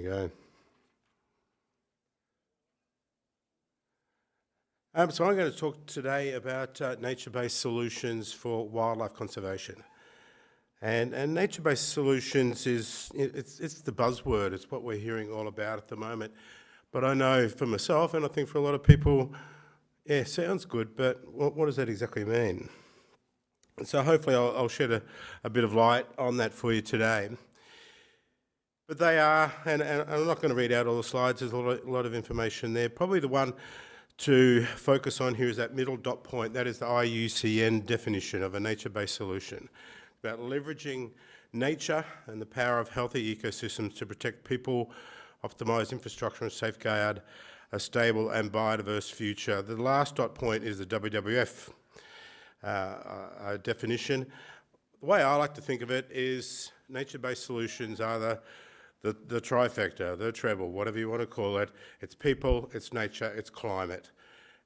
go. So I'm going to talk today about nature-based solutions for wildlife conservation. And nature-based solutions it's the buzzword. It's what we're hearing all about at the moment. But I know for myself, and I think for a lot of people, yeah, sounds good, but what does that exactly mean? And so hopefully I'll shed a bit of light on that for you today. But they are, and I'm not going to read out all the slides, there's a lot of information there. Probably the one to focus on here is that middle dot point. That is the IUCN definition of a nature-based solution, about leveraging nature and the power of healthy ecosystems to protect people, optimise infrastructure and safeguard a stable and biodiverse future. The last dot point is the WWF definition. The way I like to think of it is nature-based solutions are the trifecta, the treble, whatever you want to call it. It's people, it's nature, it's climate.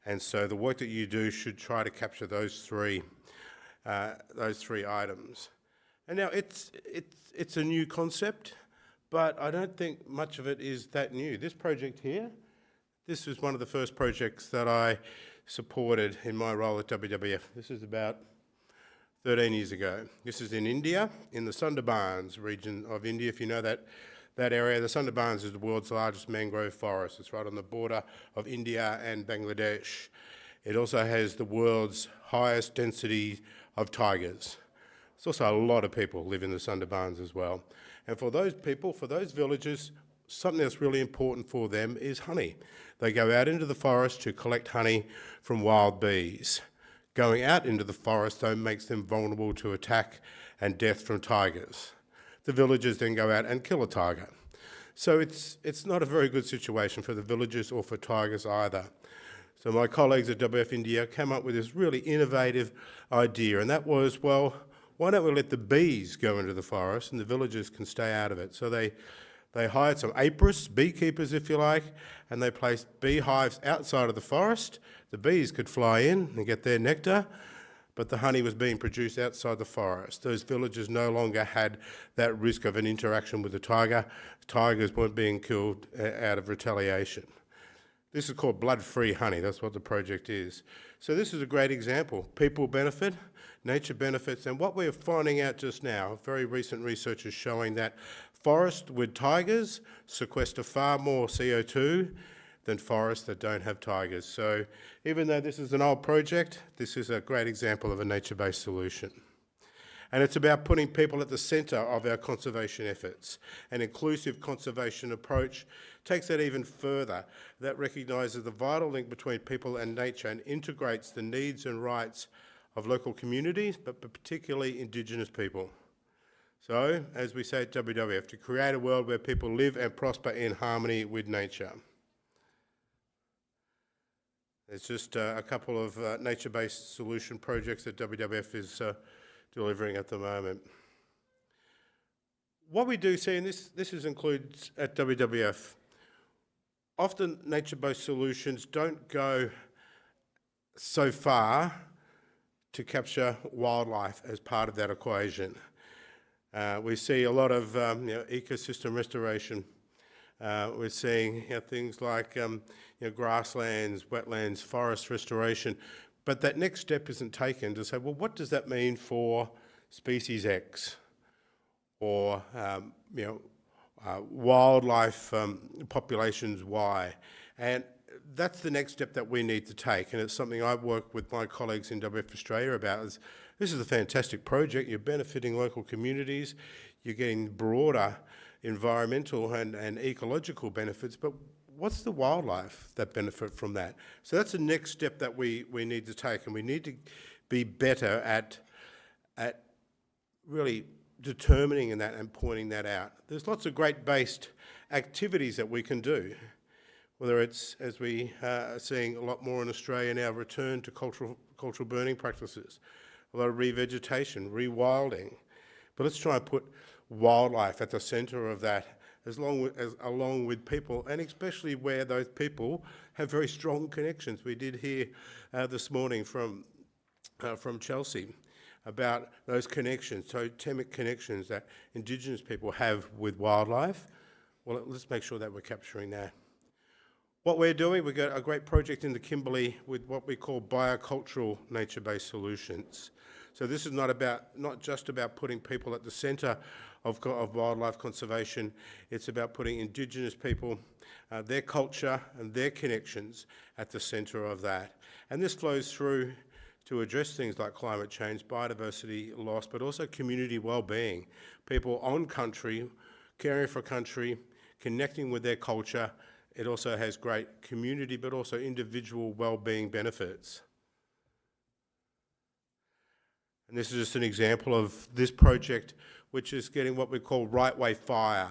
And so the work that you do should try to capture those three items. And now it's a new concept, but I don't think much of it is that new. This project here, this was one of the first projects that I supported in my role at WWF. This is about 13 years ago. This is in India, in the Sundarbans region of India, if you know that area. The Sundarbans is the world's largest mangrove forest. It's right on the border of India and Bangladesh. It also has the world's highest density of tigers. There's also a lot of people live in the Sundarbans as well. And for those people, for those villages, something that's really important for them is honey. They go out into the forest to collect honey from wild bees. Going out into the forest, though, makes them vulnerable to attack and death from tigers. The villagers then go out and kill a tiger. So it's not a very good situation for the villagers or for tigers either. So my colleagues at WWF India came up with this really innovative idea, and that was, well, why don't we let the bees go into the forest and the villagers can stay out of it? So they hired some apiarists, beekeepers if you like, and they placed beehives outside of the forest. The bees could fly in and get their nectar, but the honey was being produced outside the forest. Those villagers no longer had that risk of an interaction with the tiger. Tigers weren't being killed out of retaliation. This is called blood-free honey. That's what the project is. So this is a great example. People benefit, nature benefits, and what we're finding out just now, very recent research is showing that forests with tigers sequester far more CO2 than forests that don't have tigers. So even though this is an old project, this is a great example of a nature-based solution. And it's about putting people at the centre of our conservation efforts. An inclusive conservation approach takes that even further. That recognises the vital link between people and nature and integrates the needs and rights of local communities, but particularly Indigenous people. So, as we say at WWF, to create a world where people live and prosper in harmony with nature. It's just a couple of nature-based solution projects that WWF is delivering at the moment. What we do see, and this includes at WWF, often nature-based solutions don't go so far to capture wildlife as part of that equation. We see a lot of ecosystem restoration. We're seeing things like grasslands, wetlands, forest restoration, but that next step isn't taken to say, well, what does that mean for species X or wildlife populations Y? And that's the next step that we need to take, and it's something I work with my colleagues in WWF Australia about. This is a fantastic project. You're benefiting local communities. You're getting broader environmental and ecological benefits, but what's the wildlife that benefit from that? So that's the next step that we need to take, and we need to be better at really determining that and pointing that out. There's lots of great based activities that we can do, whether it's, as we are seeing a lot more in Australia now, return to cultural burning practices, a lot of revegetation, rewilding. But let's try and put wildlife at the centre of that, along with people, and especially where those people have very strong connections. We did hear this morning from Chelsea about those connections, totemic connections that Indigenous people have with wildlife. Well, let's make sure that we're capturing that. What we're doing, we've got a great project in the Kimberley with what we call biocultural nature-based solutions. So this is not just about putting people at the centre of wildlife conservation. It's about putting Indigenous people, their culture and their connections at the centre of that. And this flows through to address things like climate change, biodiversity loss, but also community well-being. People on country, caring for country, connecting with their culture. It also has great community, but also individual well-being benefits. And this is just an example of this project, which is getting what we call right way fire.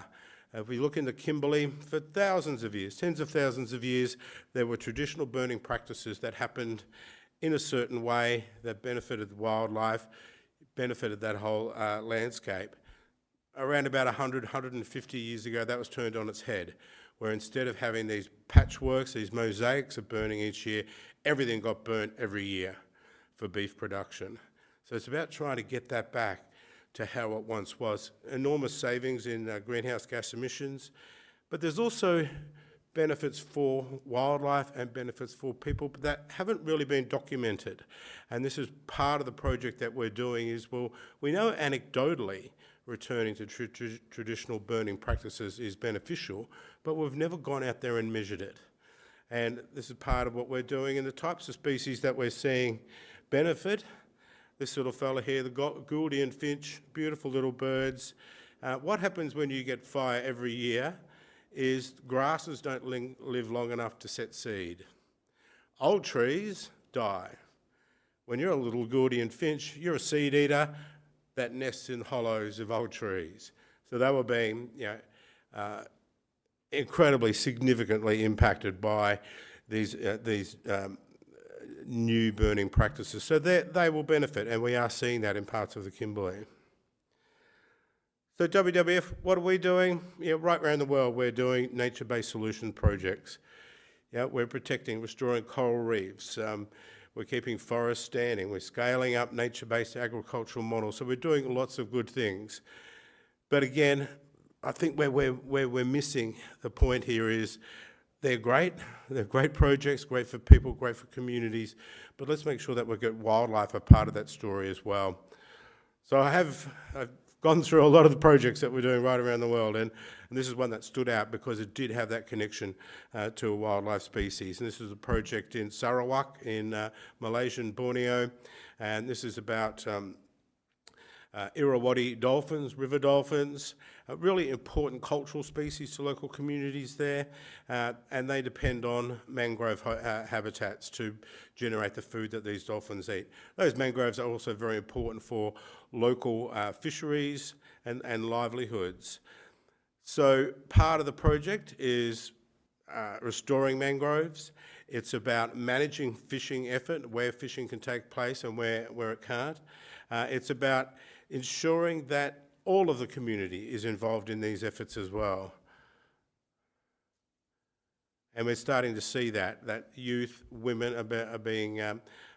If we look in the Kimberley, for thousands of years, tens of thousands of years, there were traditional burning practices that happened in a certain way that benefited wildlife, benefited that whole landscape. Around about 100, 150 years ago, that was turned on its head, where instead of having these patchworks, these mosaics of burning each year, everything got burnt every year for beef production. So it's about trying to get that back to how it once was. Enormous savings in greenhouse gas emissions, but there's also benefits for wildlife and benefits for people that haven't really been documented. And this is part of the project that we're doing is, well, we know anecdotally returning to traditional burning practices is beneficial, but we've never gone out there and measured it. And this is part of what we're doing, and the types of species that we're seeing benefit. This little fella here, the Gouldian finch, beautiful little birds. What happens when you get fire every year is grasses don't live long enough to set seed. Old trees die. When you're a little Gouldian finch, you're a seed eater that nests in hollows of old trees. So they were being, incredibly significantly impacted by these new burning practices. So they will benefit, and we are seeing that in parts of the Kimberley. So WWF, what are we doing? Right around the world, we're doing nature-based solution projects. We're protecting, restoring coral reefs. We're keeping forests standing. We're scaling up nature-based agricultural models. So we're doing lots of good things. But again, I think where we're missing the point here is they're great projects, great for people, great for communities, but let's make sure that we get wildlife a part of that story as well. So I've gone through a lot of the projects that we're doing right around the world, and this is one that stood out because it did have that connection to a wildlife species. And this is a project in Sarawak in Malaysian Borneo, and this is about Irrawaddy dolphins, river dolphins, really important cultural species to local communities there, and they depend on mangrove habitats to generate the food that these dolphins eat. Those mangroves are also very important for local fisheries and livelihoods. So part of the project is restoring mangroves. It's about managing fishing effort, where fishing can take place and where it can't. It's about ensuring that all of the community is involved in these efforts as well. And we're starting to see that youth, women are being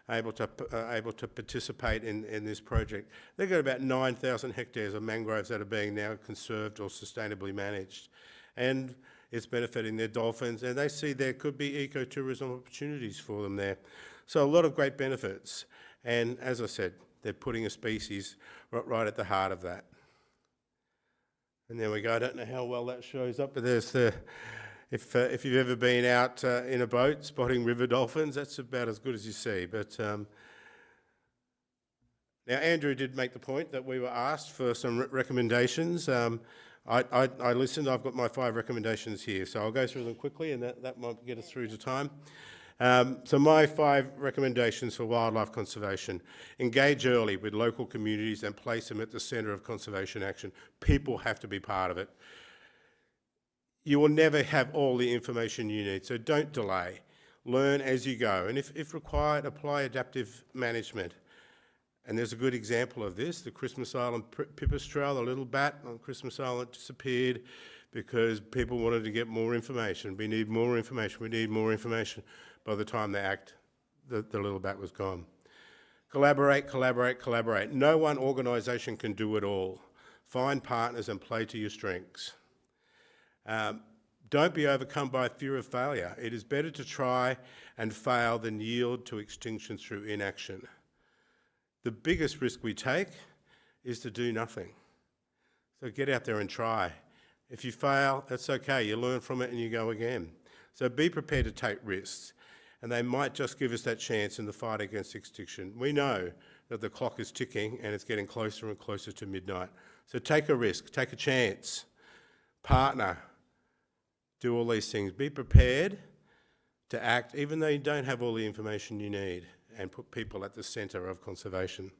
able to participate in this project. They've got about 9,000 hectares of mangroves that are being now conserved or sustainably managed. And it's benefiting their dolphins, and they see there could be ecotourism opportunities for them there. So a lot of great benefits. And as I said, they're putting a species right at the heart of that. And there we go. I don't know how well that shows up, but there's the, if you've ever been out in a boat spotting river dolphins, that's about as good as you see. But now Andrew did make the point that we were asked for some recommendations. I listened. I've got my 5 recommendations here, so I'll go through them quickly, and that might get us through to time. So my 5 recommendations for wildlife conservation: engage early with local communities and place them at the centre of conservation action. People have to be part of it. You will never have all the information you need, so don't delay. Learn as you go, and if required, apply adaptive management. And there's a good example of this. The Christmas Island pipistrelle, the little bat on Christmas Island, disappeared because people wanted to get more information. We need more information. We need more information. By the time they act, the little bat was gone. Collaborate, collaborate, collaborate. No one organisation can do it all. Find partners and play to your strengths. Don't be overcome by fear of failure. It is better to try and fail than yield to extinction through inaction. The biggest risk we take is to do nothing. So get out there and try. If you fail, that's okay. You learn from it and you go again. So be prepared to take risks. And they might just give us that chance in the fight against extinction. We know that the clock is ticking and it's getting closer and closer to midnight. So take a risk, take a chance, partner, do all these things. Be prepared to act even though you don't have all the information you need, and put people at the centre of conservation.